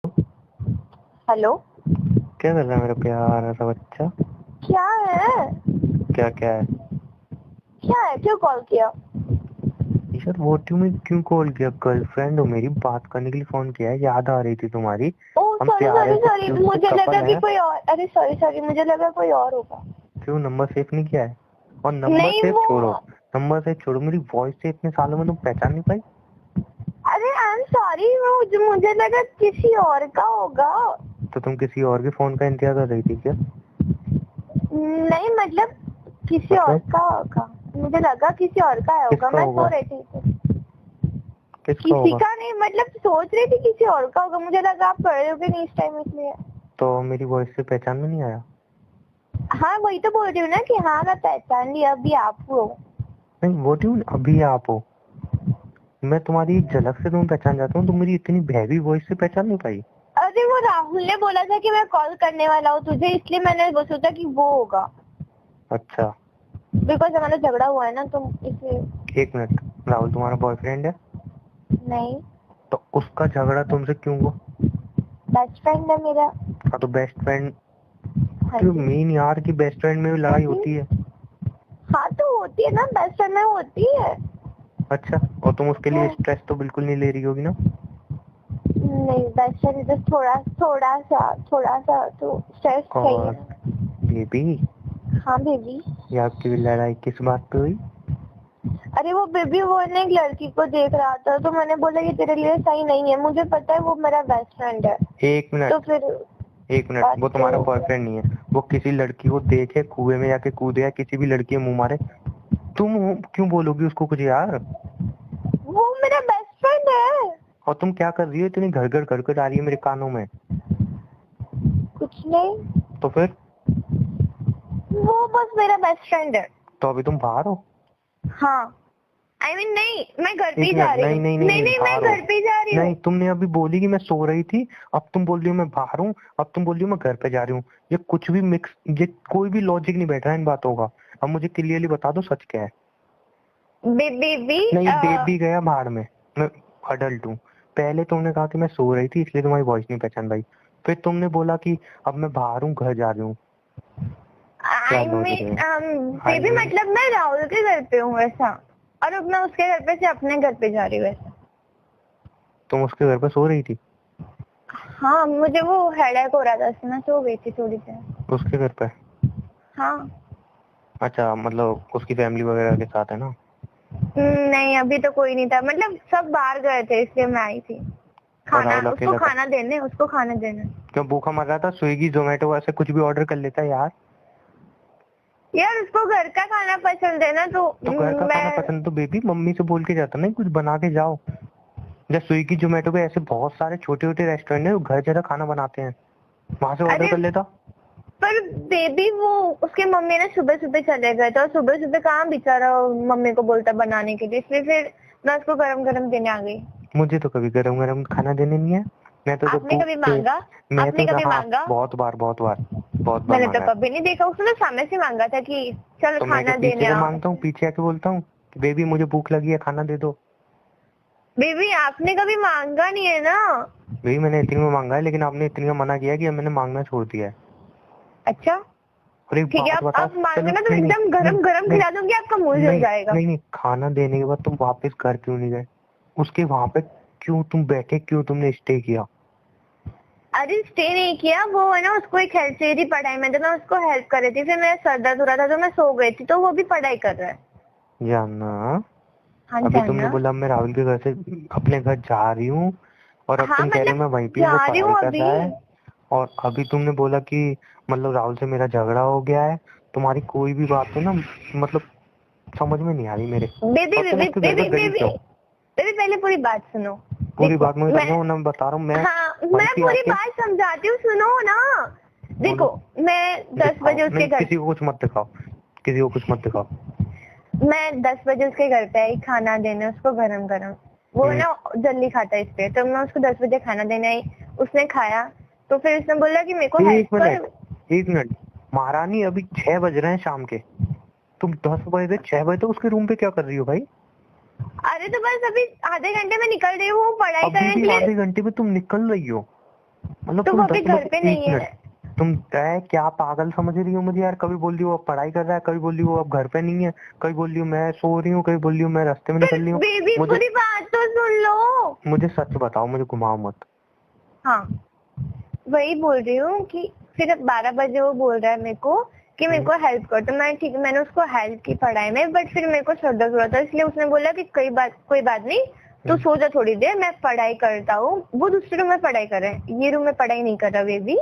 Hello. क्या कर रहा है मेरा प्यारा सा बच्चा? क्या है? क्या क्या है? क्या है? क्यों कॉल किया? ईशर वो में क्यों कॉल किया? गर्लफ्रेंड हो मेरी, बात करने के लिए फोन किया है, याद आ रही थी तुम्हारी। ओह हम सॉरी प्यारे सॉरी से सॉरी, क्यूट से मुझे लगा कपल कि हैं। कोई और। अरे सॉरी सॉरी, मुझे लगा कोई और होगा। क्यों नंबर सेव नहीं किया है? और नंबर नहीं सेव वो। छोड़ो, नंबर सेव छोड़ो, मेरी वॉइस से इतने सालों में तुम पहचान नहीं पाई? अरे आई एम सॉरी, वो मुझे लगा किसी और का होगा। तो तुम किसी और के फोन का इंतजार कर रही थी क्या? नहीं मतलब किसी और मतलब का होगा। मुझे लगा किसी और का होगा, किसका मैं सो होगा? रही थी। किसका किसी होगा? का नहीं, मतलब सोच रही थी किसी और का होगा, मुझे लगा आप पढ़ रहे होगे नहीं इस टाइम इसलिए। तो मेरी वॉइस से पहचान में नहीं आया? हाँ वही तो बोल रही हूँ ना कि हाँ मैं पहचान लिया, अभी आप हो। नहीं अभी आप हो। मैं तुम्हारी एक झलक से तुम्हें पहचान जाता हूँ, तुम मेरी इतनी हैवी वॉइस से पहचान नहीं पाई? अरे वो राहुल ने बोला था कि मैं कॉल करने वाला हूँ तुझे, इसलिए मैंने वो सोचा कि वो होगा। अच्छा। बिकॉज हमारा झगड़ा हुआ है ना, तुम इसलिए। एक मिनट, राहुल तुम्हारा बॉयफ्रेंड है? नहीं, तो उसका झगड़ा तुमसे क्यों हुआ? बेस्ट फ्रेंड है मेरा। हाँ तो बेस्ट फ्रेंड हाँ तो जी। मेन यार की बेस्ट फ्रेंड में भी लड़ाई होती है। हाँ तो होती है ना, बेस्ट फ्रेंड में होती है। अच्छा, और तुम उसके लिए स्ट्रेस तो बिल्कुल नहीं ले रही होगी ना? नहीं, बेस्ट फ्रेंड तो थोड़ा सा तो स्ट्रेस चाहिए और ना। बेबी, हाँ बेबी। ये आपकी लड़ाई किस बात पे हुई? अरे वो बेबी, वो ने एक लड़की को देख रहा था तो मैंने बोला ये तेरे लिए सही नहीं है, मुझे पता है वो मेरा बेस्ट फ्रेंड है। एक तो मिनट, फिर एक मिनट, बात वो तो तुम्हारा बॉयफ्रेंड नहीं है। वो किसी लड़की को देखे, कुएं में जाके कूदे या किसी भी लड़की के मुंह मारे, तुम क्यों बोलोगी उसको कुछ यार? वो मेरा बेस्ट फ्रेंड है। और तुम क्या कर रही हो? इतनी घर घर घर कर आ रही है मेरे कानों में। कुछ नहीं, तो फिर? वो बस मेरा बेस्ट फ्रेंड है। तो अभी तुम बाहर हो? हाँ I mean, नहीं मैं घर पे एक ही जा मिनट, रही नहीं हूँ। नहीं नहीं नहीं नहीं, नहीं, मैं बाहर हो। घर पे ही जा रही हूँ। नहीं, तुमने अभी बोली कि मैं सो रही थी, अब तुम बोल रही हो मैं बाहर हूँ, अब तुम बोल रही हो मैं घर पे जा रही हूँ। ये कुछ भी मिक्स, ये कोई भी लॉजिक नहीं बैठ रहा है इन बातों का। अब मुझे क्लियरली बता दो सच क्या है। बेबी। नहीं, बेबी गया बाहर में, मैं अडल्ट हूँ। पहले तुमने कहा कि मैं सो रही थी इसलिए तुम्हारी वॉइस नहीं पहचान भाई। फिर तुमने बोला कि अब मैं बाहर हूँ, घर जा रही हूँ। क्या आई लॉजिक मीन है? आई बेबी मीन, मतलब मैं राहुल के घर पे हूँ ऐसा, और अब मैं उसके घर पे से अपने घर पे जा रही हूँ ऐसा। तुम उसके घर पे सो रही थी? हाँ मुझे वो हेडेक हो रहा था, इसलिए मैं सो गई थी थोड़ी देर। उसके घर पे? हाँ। अच्छा, मतलब उसकी फैमिली वगैरह के साथ है ना? नहीं अभी तो कोई नहीं था, मतलब सब बाहर गए थे इसलिए मैं आई थी। और खाना राहुल उसको अकेला था? खाना देने, उसको खाना देने। क्यों भूखा मर रहा था? स्विगी जोमेटो ऐसे कुछ भी ऑर्डर कर लेता यार। यार उसको घर का खाना पसंद है ना, तो तो घर का खाना मैं। पसंद तो बेबी मम्मी से बोल के जाता ना, कुछ बना के जाओ। जैसे स्विगी जोमेटो पे ऐसे बहुत सारे छोटे छोटे रेस्टोरेंट है, वो घर जैसा खाना बनाते हैं, वहां से ऑर्डर अरे कर लेता। पर बेबी वो उसके मम्मी ना सुबह सुबह चले गए थे, और सुबह सुबह कहाँ बेचारा मम्मी को बोलता बनाने के लिए, इसलिए फिर मैं उसको गरम गरम देने आ गई। मुझे तो कभी गरम गरम खाना देने नहीं है। मैं तो जब आपने कभी मांगा? मैं आपने तो कभी हाँ, मांगा? बहुत बार बहुत बार बहुत बार मैंने तो मांगा है। कभी नहीं देखा, उसने तो सामने से मांगा था कि चल तो मैं क्या खाना पीछे देने से आ। मांगता हूँ? पीछे आके बोलता हूँ कि बेबी मुझे भूख लगी है, खाना दे दो। बेबी आपने कभी मांगा नहीं है ना। बेबी मैंने इतनी में मांगा है, लेकिन आपने इतनी में मना किया है कि अब मैंने मांगना छोड़ दिया है। अच्छा और एक ठीक है, बात बताओ, आप मांगे चलो ना तो नहीं नहीं एकदम नहीं गरम गरम नहीं खिला दूंगी, आपका मुंह जल नहीं जाएगा। नहीं नहीं, खाना देने के बाद तुम वापस घर क्यों नहीं गए? उसके वहां पे क्यों तुम बैठे, क्यों तुमने स्टे किया? अरे स्टे नहीं किया, वो है ना उसको एक हेल्प चाहिए थी पढ़ाई में, तो मैं उसको हेल्प कर रही थी, फिर मेरा सर दर्द हो रहा था तो मैं सो गई थी, तो वो भी पढ़ाई कर रहा है। जानना, हाँ अभी तुमने जानना। बोला मैं राहुल के घर से अपने घर जा रही हूँ, और अब हाँ तुम कह रही हो मतलब मैं वहीं पे हूँ, वो जा रही हूँ पढ़ाई कर अभी। रहा है। और अभी तुमने बोला कि मतलब राहुल से मेरा झगड़ा हो गया है। तुम्हारी कोई भी बात हो ना, मतलब समझ में नहीं आ रही मेरे। बेबी और तुम बेबी उसके घर बेबी पे गई बेबी क्यों? बेबी पहले पूरी बात सुनो। पूरी देखो बात मुझे मैं। समझो, वरना मैं बता रहा हूँ मैं हाँ वहीं मैं पे पूरी आके। बात समझाती हूँ, सुनो ना। बोलो। देखो मैं 10 बजे दिखाओ, उसके नहीं घर। किसी को कुछ मत दिखाओ, किसी को कुछ मत दिखाओ। मैं 10 बजे उसके घर पे आई खाना देने उसको गरम गरम। वो हम्म, ना जल्दी खाता है इसलिए, तो मैं उसको 10 बजे खाना देने आई। उसने खाया, तो फिर उसने बोला कि मेरे को हेल्प एक मिनट, कर। एक मिनट। महारानी अभी 6 बज रहे हैं शाम के, तुम 10 बजे से 6 बजे तक उसके रूम पे क्या कर रही हो भाई? अरे तो बस अभी आधे घंटे में निकल रही हूँ पढ़ाई अभी करने भी के लिए। आधे घंटे में तुम निकल रही हो? मतलब तो तुम वो अभी 10 घर मिनट पे 1 नहीं है। मिनट तुम क्या पागल समझ रही हो मुझे यार? कभी बोल रही हो अब पढ़ाई कर रहा है, कभी बोल रही हो अब घर पे नहीं है, कभी बोल रही हो मैं सो रही हूँ, कभी बोल रही हूँ मैं रास्ते में निकल रही हूँ। बेबी मुझे पूरी बात तो सुन लो। मुझे सच बताओ, मुझे घुमाओ मत। हाँ, वही बोल रही हूँ कि फिर 12 बजे वो बोल रहा है मेरे को कि मेरे को हेल्प कर, तो मैं ठीक है, मैंने उसको हेल्प की पढ़ाई में, बट फिर मेरे को सर दर्द हो रहा था, इसलिए उसने बोला कि कोई बात नहीं, तू सो जा थोड़ी देर, मैं पढ़ाई करता हूँ। वो दूसरे रूम में पढ़ाई कर रहा है, ये रूम में पढ़ाई नहीं कर रहा बेबी,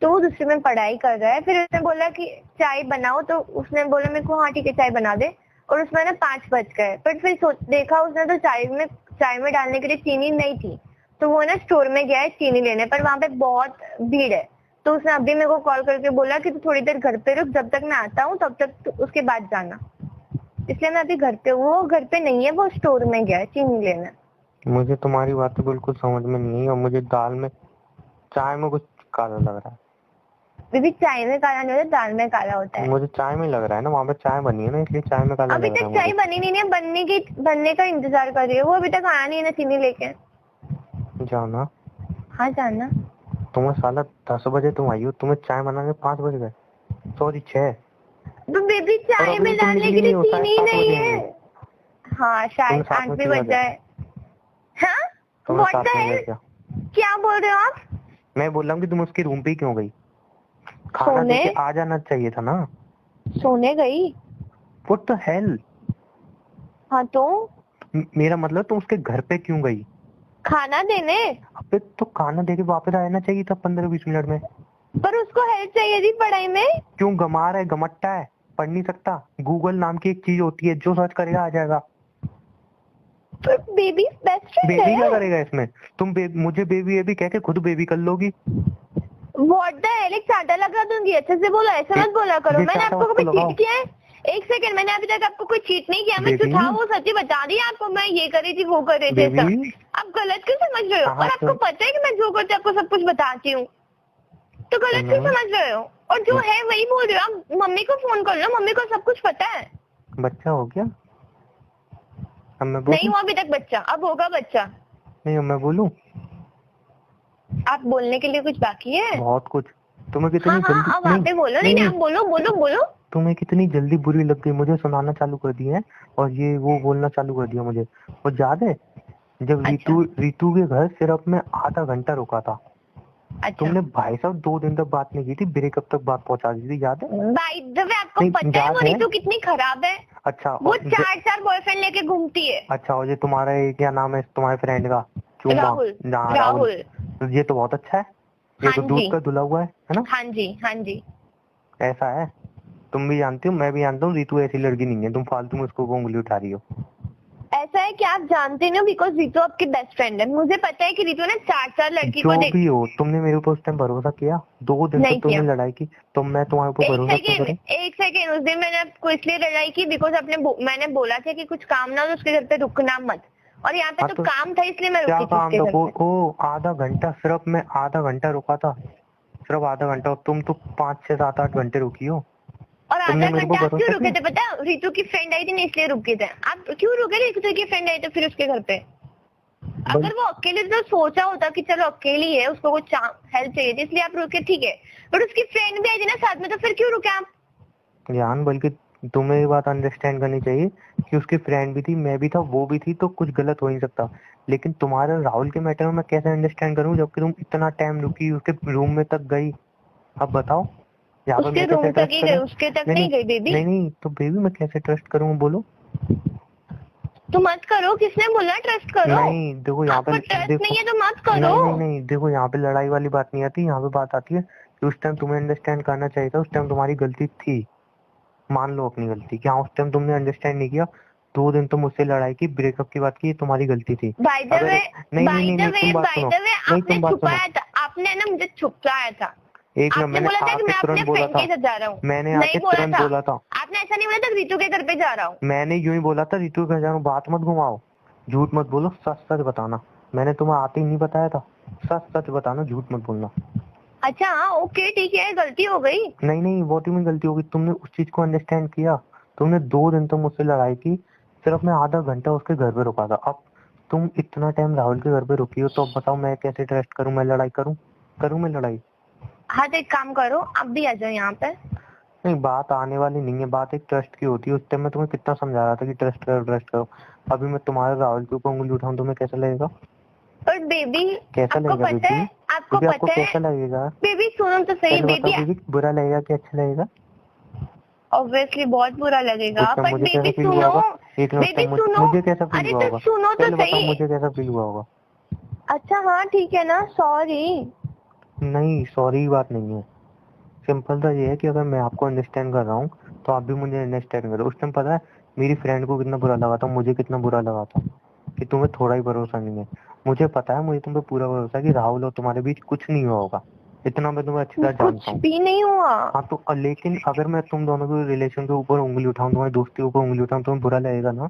तो वो दूसरे में पढ़ाई कर रहा है। फिर उसने बोला कि चाय बनाओ, तो उसने बोला मेरे को हाँ ठीक है चाय बना दे, और उसमें ना 5 बज गए। बट फिर देखा उसने तो चाय में डालने के लिए चीनी नहीं थी, तो वो ना स्टोर में गया है चीनी लेने, पर वहाँ पे बहुत भीड़ है, तो उसने अभी मेरे को कॉल करके बोला कि तू थोड़ी देर घर पे रुक, जब तक मैं आता हूँ तब तक तू उसके बाद जाना। इसलिए मैं अभी घर पे हूँ, वो घर पे नहीं है, वो स्टोर में गया है चीनी लेने। मुझे तुम्हारी बातें बिल्कुल समझ में नहीं आई, और मुझे चाय में कुछ काला लग रहा है। बेबी चाय में काला नहीं होता, दाल में काला होता है। मुझे चाय में लग रहा है ना, वहाँ पे चाय बनी है ना, इसलिए चाय में काला अभी लग रहा तक है चाय मुझे। बनी नहीं है, बनने का इंतजार कर रही है वो, अभी तक आया नहीं है ना चीनी लेके। जाओ ना। हाँ जाना। तुम्हें साला 10 बजे तुम आई हो, तुम्हें चाय बनाने 5 बज गए, सॉरी 6। तो बेबी और चाय अभी में तो तुम डालने निकली के लिए नहीं हो, शायद चीनी 7 नहीं है। बजेंगे। हाँ तुमने शायद साथ 8 में भी किया बज क्या? जाए। हाँ, तुमने व्हाट साथ द में किया हेल, क्या? क्या बोल रहे हो आप? मैं बोल रहा हूँ कि तुम उसके रूम पे ही क्यों गई? खाना सोने देके आ जाना चाहिए था ना। सोने गई। What the hell? हाँ तो मेरा मतलब तुम उसके घर पे क्यों गई? खाना देने। अबे तो खाना देके वापस आना चाहिए था 15-20 मिनट में। पर उसको हेल्प चाहिए थी पढ़ाई में। क्यों गमार है, गमट्टा है, पढ़ नहीं सकता? गूगल नाम की एक चीज होती है, जो सर्च करेगा आ जाएगा। पर बेबी बेस्ट फ्रेंड बेबी क्या है। करेगा इसमें? मुझे बेबी बेबी कह के खुद बेबी कर लोगी। व्हाट द हेल, एक चाटा लगा दूंगी, अच्छे से बोलो, ऐसे मत बोला करो। ये मैंने चाटा आपको उसको कभी लगाओ। चीट किया है? एक सेकंड, मैंने अभी तक आपको कोई चीट नहीं किया। मैं बेबी जो था वो सच्ची बता दी आपको, मैं ये कर रही थी वो कर रही थी सब। बेबी आप गलत क्यों समझ रहे हो? हाँ और आपको तो पता है कि मैं जो करती हूँ आपको सब कुछ बताती हूँ, तो गलत क्यों समझ रहे हो? और जो है वही बोल रहे हो आप। मम्मी को फोन कर लो, मम्मी को सब कुछ पता है। बच्चा हो गया, अब मैं नहीं बोलूं? हुआ अभी तक बच्चा, अब होगा बच्चा। नहीं, अब मैं बोलूं? आप बोलने के लिए कुछ बाकी है? बहुत कुछ। तुम्हें हाँ कितनी हाँ, जल्दी अब वहाँ पे बोलो। नहीं नहीं, आप बोलो बोलो बोलो। तुम्हें कितनी जल्दी बुरी लग गई, मुझे सुनाना चालू कर दिया है, और ये वो बोलना चालू कर दिया मुझे। और याद है जब अच्छा रितु के घर सिर्फ मैं आधा घंटा रुका था, अच्छा। तुमने भाई साहब 2 दिन तक बात नहीं की थी, ब्रेकअप तक बात पहुंचा दी थी, याद है? बाय द वे, आपको नहीं, पता है याद वो है? रितु कितनी खराब है? अच्छा वो 4 बॉयफ्रेंड लेके घूमती है। अच्छा, और ये तुम्हारा ये क्या नाम है तुम्हारे फ्रेंड का? चूमा। राहुल। हाँ, राहुल। राहुल। तो ये तो बहुत अच्छा है, ये हाँ तो दूध जी का धुला हुआ है ना? हाँ जी हाँ जी। ऐसा है। तुम भी जानती हो, मैं भी जानता हूँ, रितु ऐसी लड़की नहीं है, तुम फालतू में उसको उंगली उठा रही हो। ऐसा है कि आप जानते नहीं हो, बिकॉज रितु आपकी बेस्ट फ्रेंड है। मुझे पता है कि रितु ने 4 लड़की को जो भी हो, तुमने मेरे ऊपर उस टाइम भरोसा किया? 2 दिन नहीं तक तुमने किया। लड़ाई की, तो मैं तुम्हारे ऊपर भरोसा क्यों करूं? एक सेकेंड, उस दिन मैंने आपको इसलिए लड़ाई की बिकॉज मैंने बोला था कि कुछ काम ना हो तो उसके घर पे रुकना मत, और यहाँ पे हाँ तो तो काम था इसलिए मैं क्या रुकी थी काम उसके था? घर पे। ओ आधा घंटा, सिर्फ मैं आधा घंटा रुका था, सिर्फ आधा घंटा, और तुम तो 5, 6, 7, 8 घंटे रुकी हो। और तुमने आधा मेरे घंटा ऊपर आप क्यों भरोसा रुके किया? थे पता है? रितु की फ्रेंड आई थी ना, इसलिए रुके थे आप। क्यों रुके थे? रितु की फ्रेंड आई तो फिर उसके घर पे। अगर वो अकेले तो सोचा होता कि चलो अकेली है, उसको कुछ हेल्प चाहिए थी इसलिए आप रुके, ठीक है, बट उसकी फ्रेंड भी आई थी ना साथ में, तो फिर क्यों रुके आप? जान, बल्कि तुम्हें ये बात अंडरस्टैंड करनी चाहिए कि उसकी फ्रेंड भी थी, मैं भी था, वो भी थी, तो कुछ गलत हो नहीं सकता। लेकिन तुम्हारे राहुल के मैटर में मैं कैसे अंडरस्टैंड करूं, जबकि तुम इतना टाइम रुकी, उसके रूम में तक गई? अब बताओ, यहाँ पे उसके मैं कैसे रूम तक ट्रस्ट ही गई, करूं? उसके तक नहीं नहीं नहीं गई बेबी। नहीं नहीं, तो बेबी मैं कैसे ट्रस्ट करूं, बोलो? तो मत करो, किसने बोला ट्रस्ट करो? नहीं देखो, यहाँ आपको पे ट्रस्ट देखो, नहीं है तो मत करो। नहीं नहीं नहीं, देखो यहाँ पे लड़ाई वाली बात नहीं आती, यहाँ पे बात आती है कि उस टाइम तुम्हें अंडरस्टैंड करना चाहिए था, उस टाइम तुम्हारी गलती थी, मान लो अपनी गलती कि हाँ उस टाइम तुमने अंडरस्टैंड नहीं किया। 2 दिन तुम मुझसे लड़ाई की, ब्रेकअप की बात की, ये तुम्हारी गलती थी। बाय द अगर वे, नहीं नहीं नहीं नहीं, तुम बात बाय सुनो। द वे, नहीं, आपने तुम बात सुनो। छुपाया था, आपने ना मुझे छुपाया था। एक मिनट, आपने मैंने बोला था कि आके मैं अपने तुरंत बोला फ्रेंड था, के साथ जा रहा हूँ। मैंने नहीं आके बोला तुरंत था। बोला था, आपने ऐसा नहीं बोला था रितु के घर पे जा रहा हूँ। मैंने यूं ही बोला था रितु के घर जा रहा हूँ, बात मत घुमाओ, झूठ मत बोलो, सच सच बताना। मैंने तुम्हें आते ही नहीं बताया था, सच सच बताना, झूठ मत बोलना। अच्छा हाँ ओके ठीक है, गलती हो गई। नहीं नहीं, वो तुम्हें गलती होगी, तुमने उस चीज को अंडरस्टैंड किया। तुमने 2 दिन तो मुझसे लड़ाई की, सिर्फ मैं आधा घंटा उसके घर पे रुका था। अब तुम इतना टाइम राहुल के घर पे रुकी हो, तो अब बताओ मैं कैसे ट्रस्ट करूं, मैं लड़ाई करूं? करूँ मैं लड़ाई? हाँ तो एक काम करो, आप भी आ जाओ यहाँ पे। नहीं, बात आने वाली नहीं है, बात एक ट्रस्ट की होती है। उस टाइम मैं तुम्हें कितना समझा रहा था कि ट्रस्ट करो ट्रस्ट करो। अभी मैं तुम्हारे राहुल के ऊपर उंगली उठाऊं तुम्हें कैसा लगेगा? पर बेबी कैसा आपको लगेगा पता बेबी? है, आपको बेबी आपको पता है कैसा लगेगा? बेबी, सुनो तो सही पहले बताओ बेबी। बेबी, बुरा लगेगा कि अच्छा लगेगा? ऑब्वियसली बहुत बुरा लगेगा, उस टाइम पर मुझे कैसा बेबी फील हुआ सुनो, होगा? एक मिनट, उस बेबी टाइम सुनो, मुझे कैसा फील अरे हुआ तो होगा? सुनो तो पहले बताओ सही। मुझे कैसा फील हुआ होगा? अच्छा हाँ ठीक है ना, सॉरी। नहीं, सॉरी की बात नहीं है। सिंपल सा ये है कि अगर मैं आपको अंडरस्टैंड कर रहा हूँ तो आप भी मुझे अंडरस्टैंड करो। उस टाइम पता है मेरी फ्रेंड को कितना बुरा लगा था, मुझे कितना बुरा लगा था कि तुम्हें थोड़ा ही भरोसा नहीं है। मुझे पता है, मुझे तुम पे पूरा भरोसा है कि राहुल और तुम्हारे बीच कुछ नहीं हुआ होगा। इतना मैं तुम्हें अच्छी तरह जानता कुछ हूँ। भी नहीं हुआ। हाँ तो लेकिन अगर मैं तुम दोनों के रिलेशन के ऊपर उंगली उठाऊं, तुम्हारी दोस्ती के ऊपर उंगली उठाऊं, तुम्हें बुरा लगेगा ना?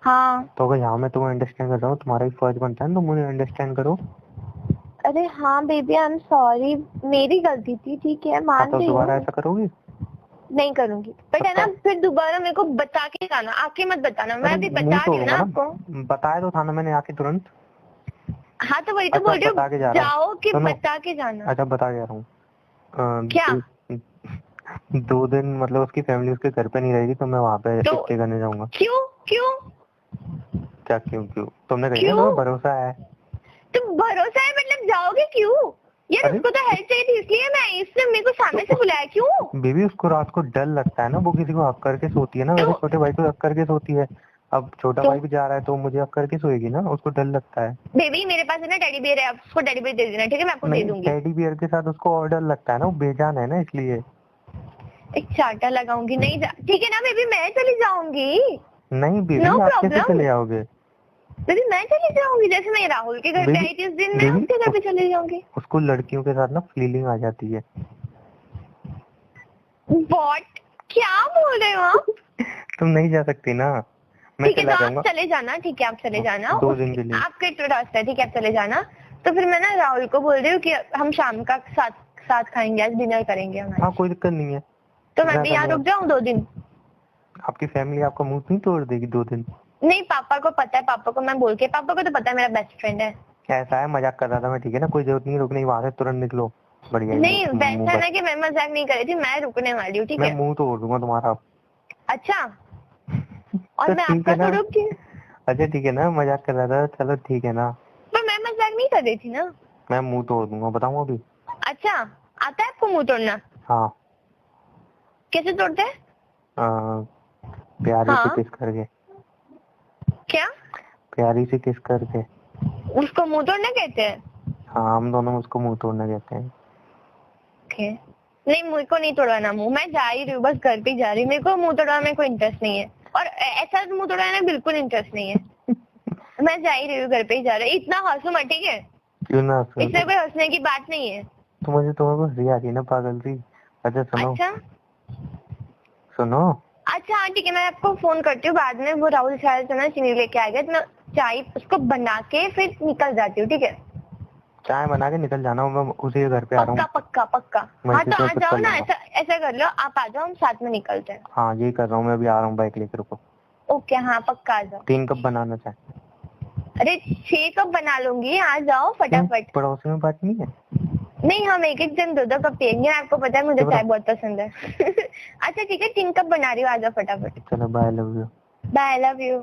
हाँ तो अगर यहाँ मैं तुम्हें अंडरस्टैंड कर रहा हूँ, तुम्हारा भी फर्ज बनता है ना, तुम मुझे अंडरस्टैंड करो। अरे हाँ बेबी, आई एम सॉरी, मेरी गलती थी, ठीक है हाँ मान तो रही दोबारा हूँ। ऐसा करोगी? नहीं करूंगी, बट है ना फिर दोबारा मेरे को बता के जाना, आके मत बताना, मैं अभी मुंह बता रही हूँ ना तोड़ूंगा आपको। ना, बताया तो था ना मैंने आके तुरंत। हाँ तो वही तो अच्छा बोल रही बता के जा हूँ, रहा हूँ, जाओ कि सुनो। बता के जाना। अच्छा बता के जा रहा हूँ। क्या? 2 दिन मतलब उसकी फैमिली उसके घर पे नहीं रहेगी तो मैं वहाँ पे तो स्टे करने जाऊंगा। क्यों क्यों क्या क्यों क्यों? तुमने कही ना क्यों? तुम्हें भरोसा है। तो भरोसा है मतलब जाओगे क्यों? यार अरे उसको तो हेल्प चाहिए थी, इसलिए मैं, इसने मेरे को सामने से बुलाया क्यों? बेबी उसको रात को डर लगता है ना, वो किसी को हक करके सोती है ना, वैसे तो छोटे भाई को हक करके सोती है। अब छोटा तो भाई भी जा रहा है तो मुझे हक करके सोएगी ना, उसको डर लगता है। बेबी मेरे पास है ना टेडी बियर है, आप उसको टेडी बियर दे देना, ठीक है, मैं आपको दे नहीं, दूंगी। टेडी बियर के साथ उसको और डर लगता है ना, वो बेजान है ना इसलिए। एक चाटा लगाऊंगी, नहीं ठीक है ना बेबी, मैं चली जाऊंगी। नहीं बेबी, नो आप कैसे प्रॉब्लम चले जाओगे? बेबी, मैं चली जाऊंगी, जैसे मैं राहुल के घर पे बेबी आई थी उस दिन, मैं बेबी उसके घर पे चली जाऊंगी। उसको लड़कियों के साथ ना फीलिंग आ जाती है। वॉट? क्या बोल रहे हो आप? तुम नहीं जा सकती ना, मैं ठीक है तो चला आप जाऊंगा चले जाना, ठीक है आप चले जाना, 2 दिन के लिए। आपके तो रास्ता है, ठीक है आप चले जाना। तो फिर मैं ना राहुल को बोल रही हूँ कि हम शाम का साथ साथ खाएंगे, आज डिनर करेंगे हाँ हमारे। कोई दिक्कत नहीं है। तो मैं भी यहाँ रुक जाऊँ 2 दिन? आपकी फैमिली आपका मुंह नहीं तोड़ देगी 2 दिन? नहीं पापा को पता है, पापा को मैं बोल के, पापा को तो पता है मेरा बेस्ट फ्रेंड है। ऐसा है, मजाक कर रहा था मैं, ठीक है ना, कोई जरूरत नहीं है रुकने की, वहां से तुरंत निकलो। बढ़िया ही नहीं मुंह वैसा बस। ना कि मैं मजाक नहीं कर रही थी, मैं रुकने वाली हूँ, ठीक मैं है? मुंह तोड़ दूंगा तुम्हारा। अच्छा, और तो मैं ठीक है आपका ना। तोड़ूंगी? अच्छा ठीक है ना, मजाक कर रहा था, चलो ठीक है ना। पर मैं मजाक नहीं कर रही थी ना। मैं मुंह तोड़ दूंगा, बताऊँ अभी? अच्छा, आता है आपको मुंह तोड़ना? हाँ। कैसे तोड़ते हैं? प्यारी से हाँ किस करके। क्या? प्यारी से किस करके। उसको मुंह तोड़ना कहते हैं? हाँ, हम दोनों उसको मुंह तोड़ना कहते हैं। ओके, नहीं मुझे को नहीं तोड़वाना मुंह, मैं जा ही रही हूँ, बस घर पे ही जा रही हूँ, मेरे को मुंह तोड़वाने में कोई इंटरेस्ट नहीं है, और ऐसा मुंह तोड़वाने में बिल्कुल इंटरेस्ट नहीं है। मैं जा ही रही हूँ, घर पे ही जा रही हूँ, इतना हंसो मत, ठीक है? क्यों ना हंसूं? इसमें कोई हंसने की बात नहीं है। तो मुझे तुम्हें को हंसी आ रही है ना पागल सी। अच्छा सुनो। अच्छा सुनो। अच्छा हाँ ठीक है, मैं आपको फोन करती हूँ बाद में, वो राहुल शायद से ना चीनी लेके आ गया, तो मैं चाय उसको बना के फिर निकल जाती हूँ, ठीक है? चाय बना के निकल जाना, मैं उसी के घर पे आ रहा पक्का हूँ। पक्का पक्का। मैं हाँ इसी तो को आ पिक जाओ कर ना, लूंगा। ऐसा ऐसा कर लो, आप आ जाओ, हम साथ में निकलते हैं। हाँ यही कर रहा हूँ मैं, अभी आ रहा हूँ बाइक लेकर, रुको। ओके हाँ पक्का आ जाओ। 3 कप बनाना चाहे। अरे 6 कप बना लूंगी, आ जाओ फटाफट। पड़ोसी में बात नहीं है? नहीं हम एक एक जन 2-2 कप पियेंगे, आपको पता है मुझे चाय बहुत पसंद है। अच्छा ठीक है 3 कप बना रही हूँ, आ जाओ फटाफट। चलो bye, love you. Bye, I love you.